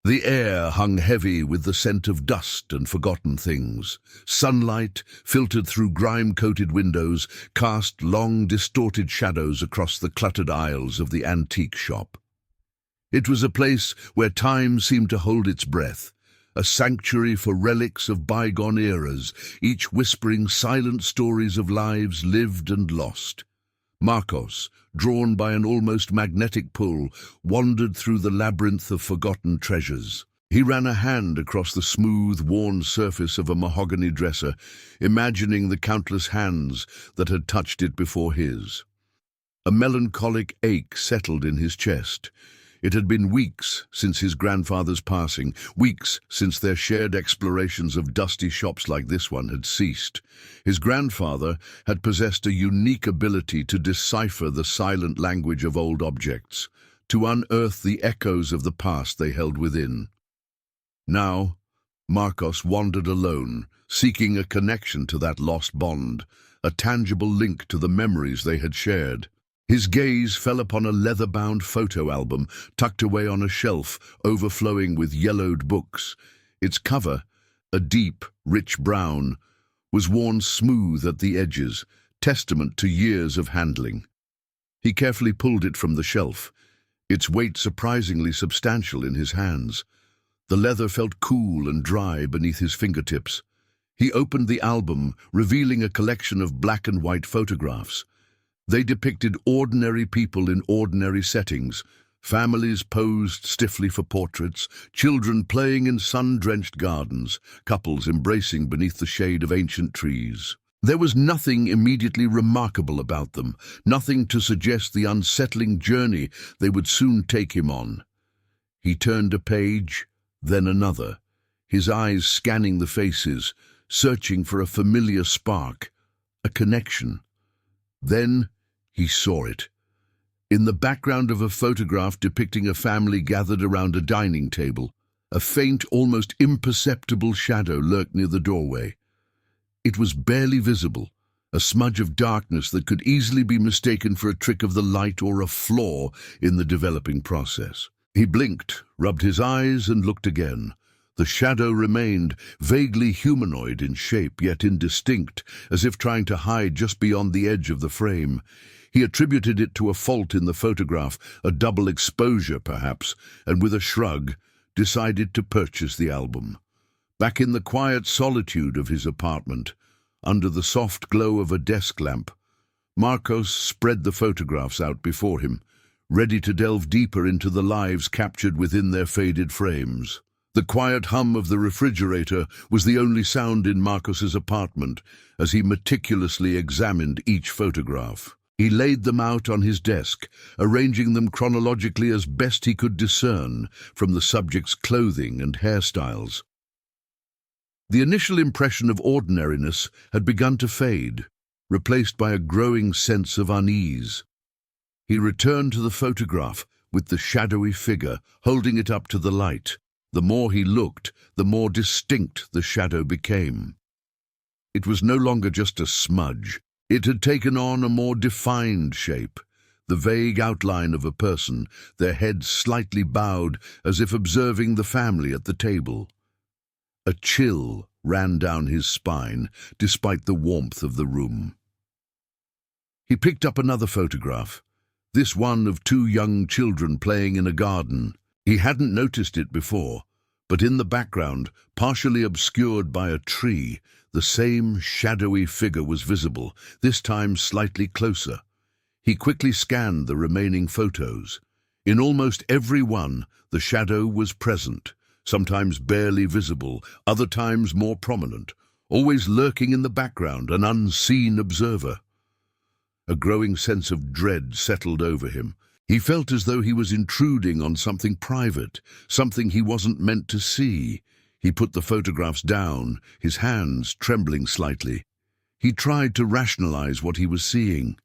The air hung heavy with the scent of dust and forgotten things. Sunlight, filtered through grime-coated windows, cast long, distorted shadows across the cluttered aisles of the antique shop. It was a place where time seemed to hold its breath, a sanctuary for relics of bygone eras, each whispering silent stories of lives lived and lost. Marcos, drawn by an almost magnetic pull, wandered through the labyrinth of forgotten treasures. He ran a hand across the smooth, worn surface of a mahogany dresser, imagining the countless hands that had touched it before his. A melancholic ache settled in his chest. It had been weeks since his grandfather's passing, weeks since their shared explorations of dusty shops like this one had ceased. His grandfather had possessed a unique ability to decipher the silent language of old objects, to unearth the echoes of the past they held within. Now, Marcos wandered alone, seeking a connection to that lost bond, a tangible link to the memories they had shared. His gaze fell upon a leather-bound photo album tucked away on a shelf, overflowing with yellowed books. Its cover, a deep, rich brown, was worn smooth at the edges, testament to years of handling. He carefully pulled it from the shelf, its weight surprisingly substantial in his hands. The leather felt cool and dry beneath his fingertips. He opened the album, revealing a collection of black and white photographs. They depicted ordinary people in ordinary settings, families posed stiffly for portraits, children playing in sun-drenched gardens, couples embracing beneath the shade of ancient trees. There was nothing immediately remarkable about them, nothing to suggest the unsettling journey they would soon take him on. He turned a page, then another, his eyes scanning the faces, searching for a familiar spark, a connection. Then he saw it. In the background of a photograph depicting a family gathered around a dining table, a faint, almost imperceptible shadow lurked near the doorway. It was barely visible, a smudge of darkness that could easily be mistaken for a trick of the light or a flaw in the developing process. He blinked, rubbed his eyes, and looked again. The shadow remained, vaguely humanoid in shape, yet indistinct, as if trying to hide just beyond the edge of the frame. He attributed it to a fault in the photograph, a double exposure perhaps, and with a shrug, decided to purchase the album. Back in the quiet solitude of his apartment, under the soft glow of a desk lamp, Marcos spread the photographs out before him, ready to delve deeper into the lives captured within their faded frames. The quiet hum of the refrigerator was the only sound in Marcos's apartment as he meticulously examined each photograph. He laid them out on his desk, arranging them chronologically as best he could discern from the subject's clothing and hairstyles. The initial impression of ordinariness had begun to fade, replaced by a growing sense of unease. He returned to the photograph with the shadowy figure, holding it up to the light. The more he looked, the more distinct the shadow became. It was no longer just a smudge. It had taken on a more defined shape, the vague outline of a person, their heads slightly bowed as if observing the family at the table. A chill ran down his spine, despite the warmth of the room. He picked up another photograph, this one of two young children playing in a garden. He hadn't noticed it before, but in the background, partially obscured by a tree, the same shadowy figure was visible, this time slightly closer. He quickly scanned the remaining photos. In almost every one, the shadow was present, sometimes barely visible, other times more prominent, always lurking in the background, an unseen observer. A growing sense of dread settled over him. He felt as though he was intruding on something private, something he wasn't meant to see. He put the photographs down, his hands trembling slightly. He tried to rationalize what he was seeing.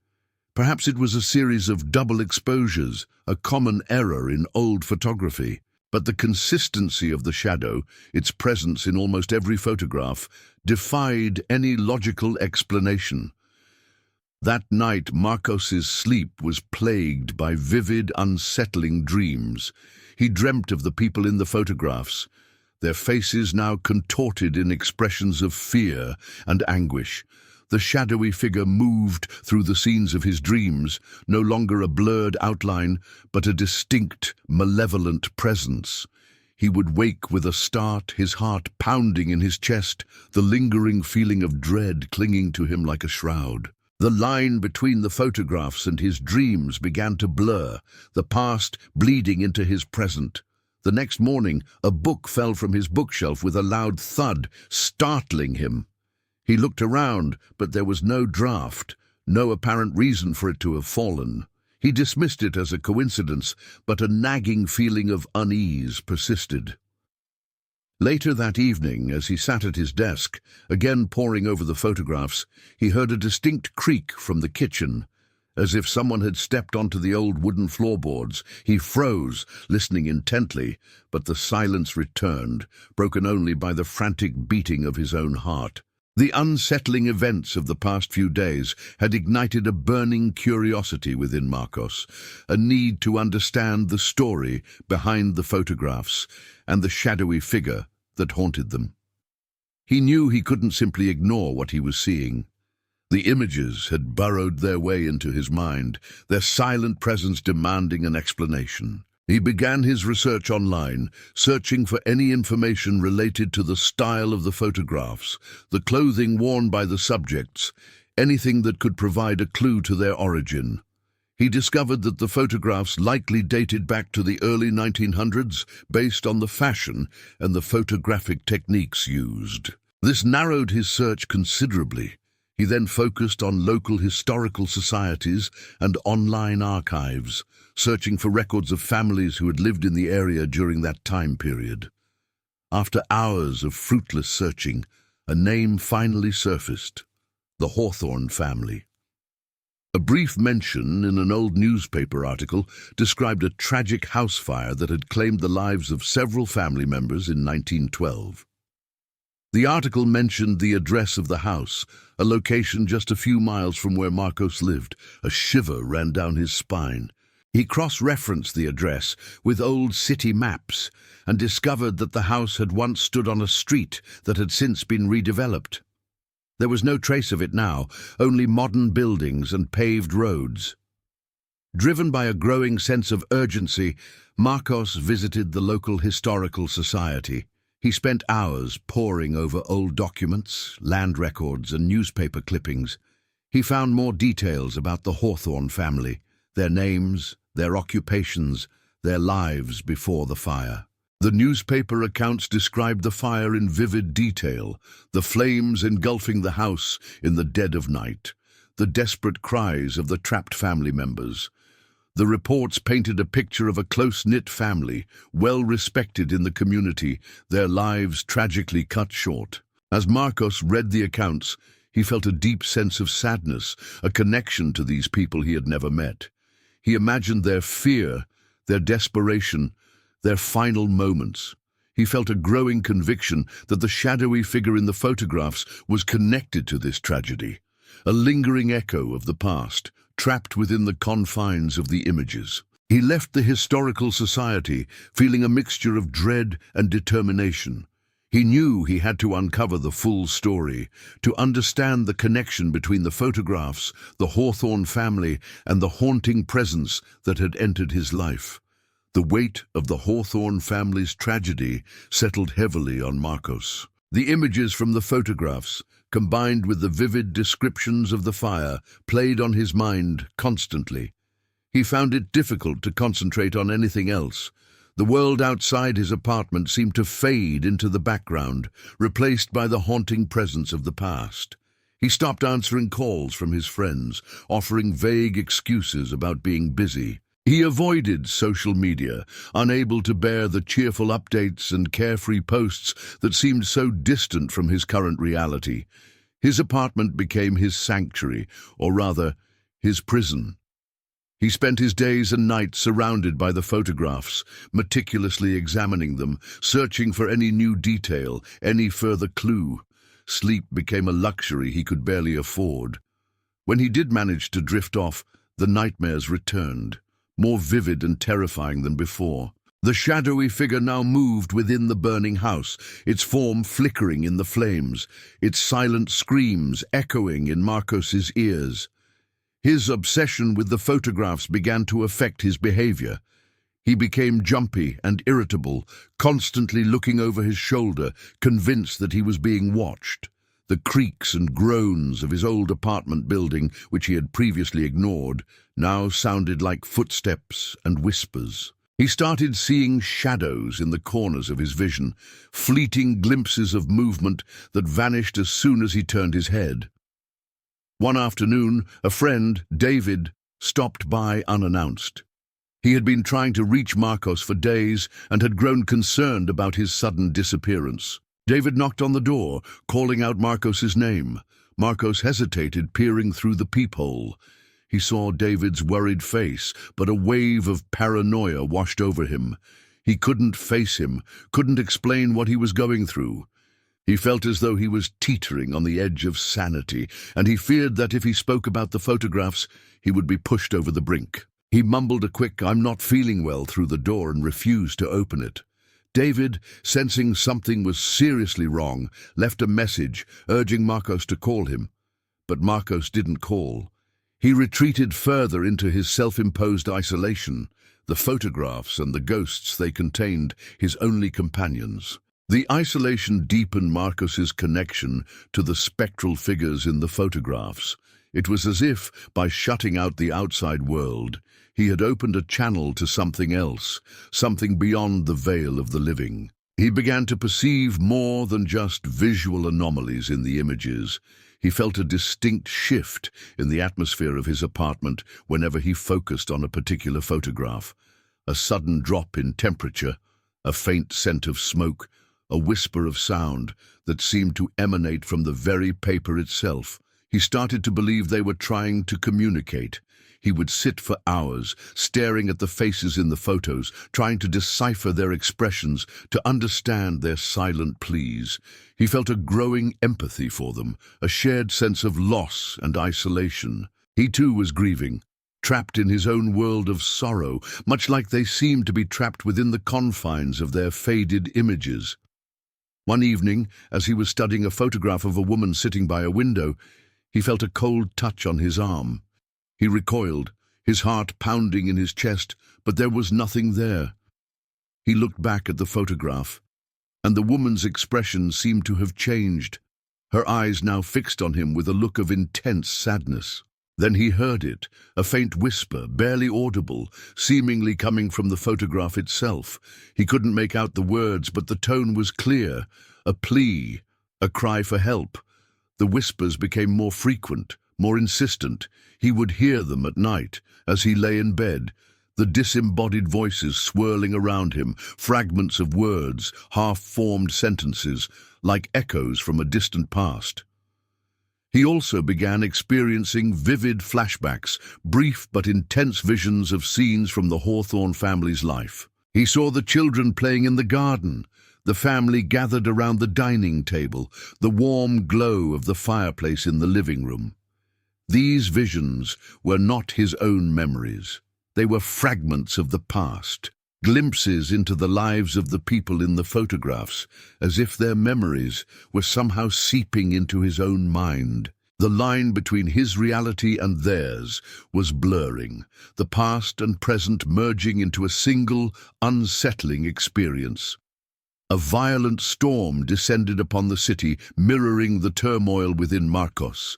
Perhaps it was a series of double exposures, a common error in old photography. But the consistency of the shadow, its presence in almost every photograph, defied any logical explanation. That night, Marcos's sleep was plagued by vivid, unsettling dreams. He dreamt of the people in the photographs, their faces now contorted in expressions of fear and anguish. The shadowy figure moved through the scenes of his dreams, no longer a blurred outline, but a distinct, malevolent presence. He would wake with a start, his heart pounding in his chest, the lingering feeling of dread clinging to him like a shroud. The line between the photographs and his dreams began to blur, the past bleeding into his present. The next morning, a book fell from his bookshelf with a loud thud, startling him. He looked around, but there was no draft, no apparent reason for it to have fallen. He dismissed it as a coincidence, but a nagging feeling of unease persisted. Later that evening, as he sat at his desk, again poring over the photographs, he heard a distinct creak from the kitchen, as if someone had stepped onto the old wooden floorboards. He froze, listening intently, but the silence returned, broken only by the frantic beating of his own heart. The unsettling events of the past few days had ignited a burning curiosity within Marcos, a need to understand the story behind the photographs and the shadowy figure that haunted them. He knew he couldn't simply ignore what he was seeing. The images had burrowed their way into his mind, their silent presence demanding an explanation. He began his research online, searching for any information related to the style of the photographs, the clothing worn by the subjects, anything that could provide a clue to their origin. He discovered that the photographs likely dated back to the early 1900s, based on the fashion and the photographic techniques used. This narrowed his search considerably. He then focused on local historical societies and online archives, searching for records of families who had lived in the area during that time period. After hours of fruitless searching, a name finally surfaced: the Hawthorne family. A brief mention in an old newspaper article described a tragic house fire that had claimed the lives of several family members in 1912. The article mentioned the address of the house, a location just a few miles from where Marcos lived. A shiver ran down his spine. He cross-referenced the address with old city maps and discovered that the house had once stood on a street that had since been redeveloped. There was no trace of it now, only modern buildings and paved roads. Driven by a growing sense of urgency, Marcos visited the local historical society. He spent hours poring over old documents, land records, and newspaper clippings. He found more details about the Hawthorne family, their names, their occupations, their lives before the fire. The newspaper accounts described the fire in vivid detail, the flames engulfing the house in the dead of night, the desperate cries of the trapped family members. The reports painted a picture of a close-knit family, well-respected in the community, their lives tragically cut short. As Marcos read the accounts, he felt a deep sense of sadness, a connection to these people he had never met. He imagined their fear, their desperation, their final moments. He felt a growing conviction that the shadowy figure in the photographs was connected to this tragedy, a lingering echo of the past, trapped within the confines of the images. He left the historical society feeling a mixture of dread and determination. He knew he had to uncover the full story, to understand the connection between the photographs, the Hawthorne family, and the haunting presence that had entered his life. The weight of the Hawthorne family's tragedy settled heavily on Marcos. The images from the photographs, combined with the vivid descriptions of the fire, played on his mind constantly. He found it difficult to concentrate on anything else. The world outside his apartment seemed to fade into the background, replaced by the haunting presence of the past. He stopped answering calls from his friends, offering vague excuses about being busy. He avoided social media, unable to bear the cheerful updates and carefree posts that seemed so distant from his current reality. His apartment became his sanctuary, or rather, his prison. He spent his days and nights surrounded by the photographs, meticulously examining them, searching for any new detail, any further clue. Sleep became a luxury he could barely afford. When he did manage to drift off, the nightmares returned, more vivid and terrifying than before. The shadowy figure now moved within the burning house, its form flickering in the flames, its silent screams echoing in Marcos's ears. His obsession with the photographs began to affect his behavior. He became jumpy and irritable, constantly looking over his shoulder, convinced that he was being watched. The creaks and groans of his old apartment building, which he had previously ignored, now sounded like footsteps and whispers. He started seeing shadows in the corners of his vision, fleeting glimpses of movement that vanished as soon as he turned his head. One afternoon, a friend, David, stopped by unannounced. He had been trying to reach Marcos for days and had grown concerned about his sudden disappearance. David knocked on the door, calling out Marcos's name. Marcos hesitated, peering through the peephole. He saw David's worried face, but a wave of paranoia washed over him. He couldn't face him, couldn't explain what he was going through. He felt as though he was teetering on the edge of sanity, and he feared that if he spoke about the photographs, he would be pushed over the brink. He mumbled a quick, "I'm not feeling well," through the door and refused to open it. David, sensing something was seriously wrong, left a message urging Marcos to call him. But Marcos didn't call. He retreated further into his self-imposed isolation, the photographs and the ghosts they contained, his only companions. The isolation deepened Marcos's connection to the spectral figures in the photographs. It was as if, by shutting out the outside world, he had opened a channel to something else, something beyond the veil of the living. He began to perceive more than just visual anomalies in the images. He felt a distinct shift in the atmosphere of his apartment whenever he focused on a particular photograph. A sudden drop in temperature, a faint scent of smoke, a whisper of sound that seemed to emanate from the very paper itself. He started to believe they were trying to communicate. He would sit for hours, staring at the faces in the photos, trying to decipher their expressions, to understand their silent pleas. He felt a growing empathy for them, a shared sense of loss and isolation. He too was grieving, trapped in his own world of sorrow, much like they seemed to be trapped within the confines of their faded images. One evening, as he was studying a photograph of a woman sitting by a window, he felt a cold touch on his arm. He recoiled, his heart pounding in his chest, but there was nothing there. He looked back at the photograph, and the woman's expression seemed to have changed, her eyes now fixed on him with a look of intense sadness. Then he heard it, a faint whisper, barely audible, seemingly coming from the photograph itself. He couldn't make out the words, but the tone was clear, a plea, a cry for help. The whispers became more frequent, more insistent. He would hear them at night, as he lay in bed, the disembodied voices swirling around him, fragments of words, half-formed sentences, like echoes from a distant past. He also began experiencing vivid flashbacks, brief but intense visions of scenes from the Hawthorne family's life. He saw the children playing in the garden, the family gathered around the dining table, the warm glow of the fireplace in the living room. These visions were not his own memories. They were fragments of the past, glimpses into the lives of the people in the photographs, as if their memories were somehow seeping into his own mind. The line between his reality and theirs was blurring, the past and present merging into a single, unsettling experience. A violent storm descended upon the city, mirroring the turmoil within Marcos.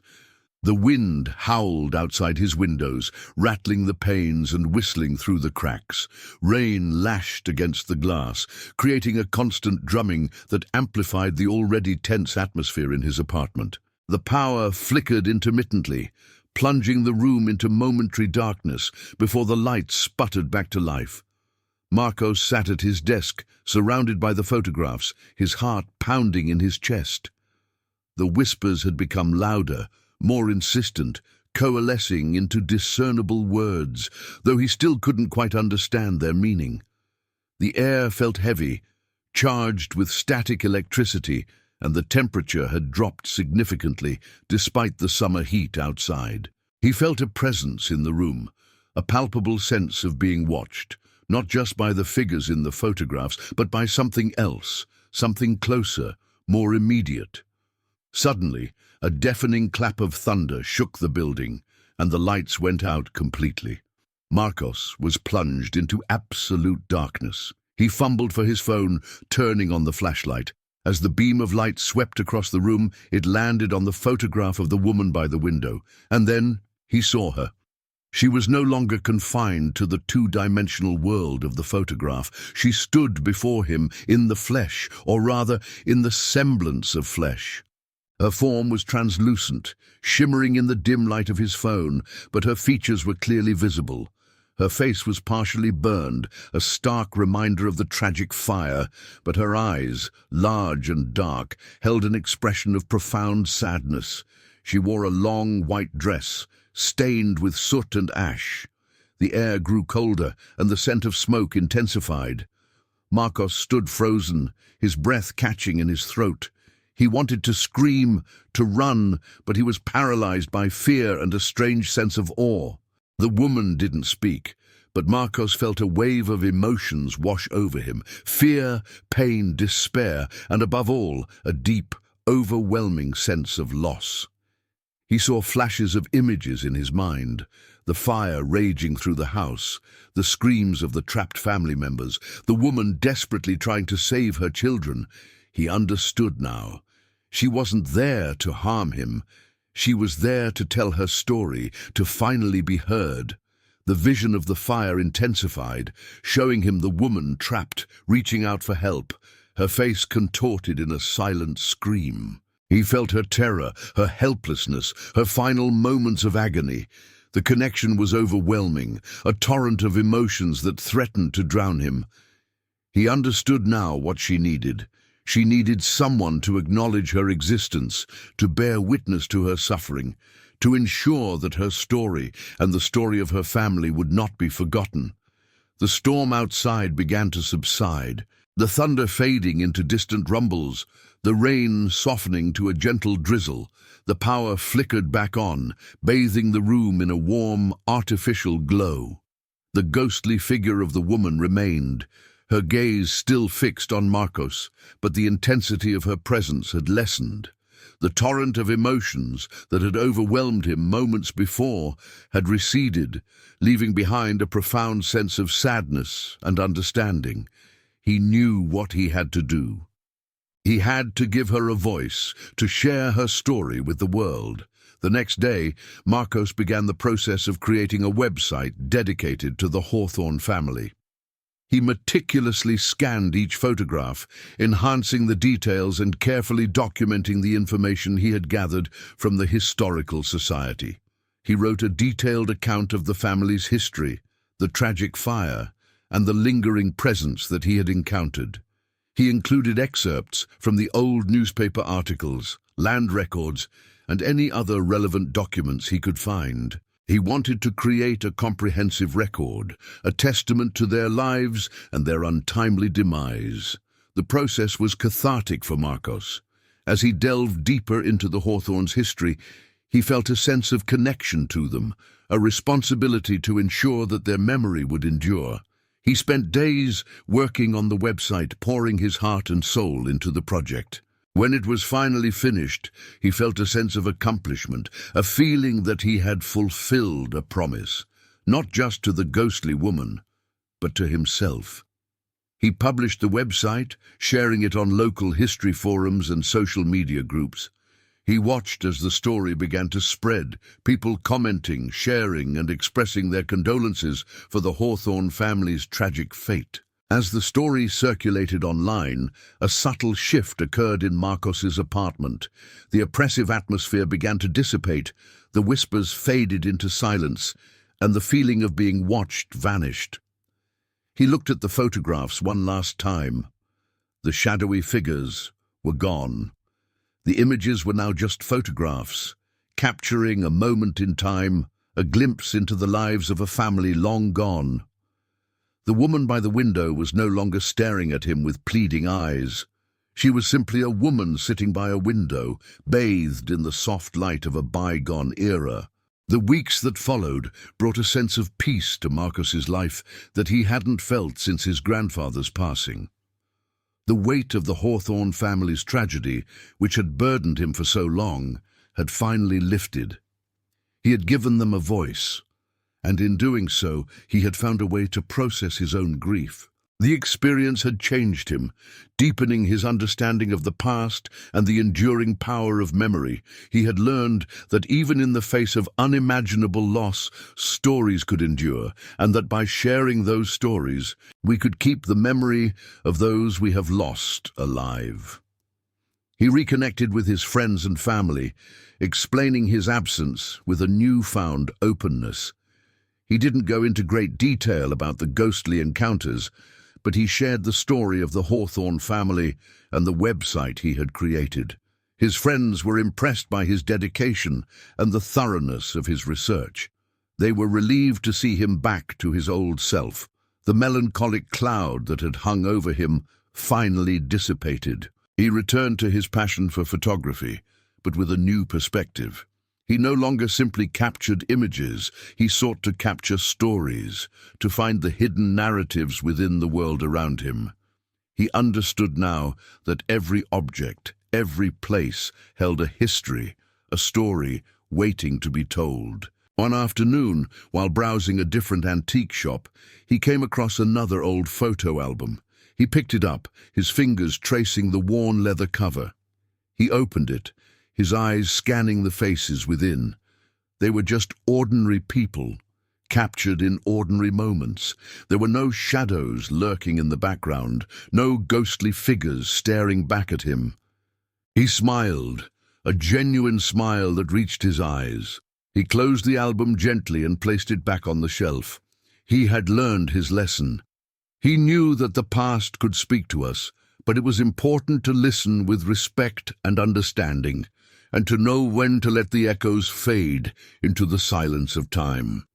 The wind howled outside his windows, rattling the panes and whistling through the cracks. Rain lashed against the glass, creating a constant drumming that amplified the already tense atmosphere in his apartment. The power flickered intermittently, plunging the room into momentary darkness before the lights sputtered back to life. Marcos sat at his desk, surrounded by the photographs, his heart pounding in his chest. The whispers had become louder, more insistent, coalescing into discernible words, though he still couldn't quite understand their meaning. The air felt heavy, charged with static electricity, and the temperature had dropped significantly despite the summer heat outside. He felt a presence in the room, a palpable sense of being watched, not just by the figures in the photographs, but by something else, something closer, more immediate. Suddenly, a deafening clap of thunder shook the building, and the lights went out completely. Marcos was plunged into absolute darkness. He fumbled for his phone, turning on the flashlight. As the beam of light swept across the room, it landed on the photograph of the woman by the window, and then he saw her. She was no longer confined to the two-dimensional world of the photograph. She stood before him in the flesh, or rather, in the semblance of flesh. Her form was translucent, shimmering in the dim light of his phone, but her features were clearly visible. Her face was partially burned, a stark reminder of the tragic fire, but her eyes, large and dark, held an expression of profound sadness. She wore a long white dress, stained with soot and ash. The air grew colder, and the scent of smoke intensified. Marcos stood frozen, his breath catching in his throat. He wanted to scream, to run, but he was paralyzed by fear and a strange sense of awe. The woman didn't speak, but Marcos felt a wave of emotions wash over him. Fear, pain, despair, and above all, a deep, overwhelming sense of loss. He saw flashes of images in his mind, the fire raging through the house, the screams of the trapped family members, the woman desperately trying to save her children. He understood now. She wasn't there to harm him. She was there to tell her story, to finally be heard. The vision of the fire intensified, showing him the woman trapped, reaching out for help, her face contorted in a silent scream. He felt her terror, her helplessness, her final moments of agony. The connection was overwhelming, a torrent of emotions that threatened to drown him. He understood now what she needed. She needed someone to acknowledge her existence, to bear witness to her suffering, to ensure that her story and the story of her family would not be forgotten. The storm outside began to subside, the thunder fading into distant rumbles, the rain softening to a gentle drizzle. The power flickered back on, bathing the room in a warm, artificial glow. The ghostly figure of the woman remained, her gaze still fixed on Marcos, but the intensity of her presence had lessened. The torrent of emotions that had overwhelmed him moments before had receded, leaving behind a profound sense of sadness and understanding. He knew what he had to do. He had to give her a voice, to share her story with the world. The next day, Marcos began the process of creating a website dedicated to the Hawthorne family. He meticulously scanned each photograph, enhancing the details and carefully documenting the information he had gathered from the Historical Society. He wrote a detailed account of the family's history, the tragic fire, and the lingering presence that he had encountered. He included excerpts from the old newspaper articles, land records, and any other relevant documents he could find. He wanted to create a comprehensive record, a testament to their lives and their untimely demise. The process was cathartic for Marcos. As he delved deeper into the Hawthorns' history, he felt a sense of connection to them, a responsibility to ensure that their memory would endure. He spent days working on the website, pouring his heart and soul into the project. When it was finally finished, he felt a sense of accomplishment, a feeling that he had fulfilled a promise, not just to the ghostly woman, but to himself. He published the website, sharing it on local history forums and social media groups. He watched as the story began to spread, people commenting, sharing, and expressing their condolences for the Hawthorne family's tragic fate. As the story circulated online, a subtle shift occurred in Marcos's apartment. The oppressive atmosphere began to dissipate, the whispers faded into silence, and the feeling of being watched vanished. He looked at the photographs one last time. The shadowy figures were gone. The images were now just photographs, capturing a moment in time, a glimpse into the lives of a family long gone. The woman by the window was no longer staring at him with pleading eyes. She was simply a woman sitting by a window, bathed in the soft light of a bygone era. The weeks that followed brought a sense of peace to Marcus's life that he hadn't felt since his grandfather's passing. The weight of the Hawthorne family's tragedy, which had burdened him for so long, had finally lifted. He had given them a voice, and in doing so, he had found a way to process his own grief. The experience had changed him, deepening his understanding of the past and the enduring power of memory. He had learned that even in the face of unimaginable loss, stories could endure, and that by sharing those stories, we could keep the memory of those we have lost alive. He reconnected with his friends and family, explaining his absence with a newfound openness. He didn't go into great detail about the ghostly encounters, but he shared the story of the Hawthorne family and the website he had created. His friends were impressed by his dedication and the thoroughness of his research. They were relieved to see him back to his old self. The melancholic cloud that had hung over him finally dissipated. He returned to his passion for photography, but with a new perspective. He no longer simply captured images, he sought to capture stories, to find the hidden narratives within the world around him. He understood now that every object, every place held a history, a story waiting to be told. One afternoon, while browsing a different antique shop, he came across another old photo album. He picked it up, his fingers tracing the worn leather cover. He opened it, his eyes scanning the faces within. They were just ordinary people, captured in ordinary moments. There were no shadows lurking in the background, no ghostly figures staring back at him. He smiled, a genuine smile that reached his eyes. He closed the album gently and placed it back on the shelf. He had learned his lesson. He knew that the past could speak to us, but it was important to listen with respect and understanding, and to know when to let the echoes fade into the silence of time.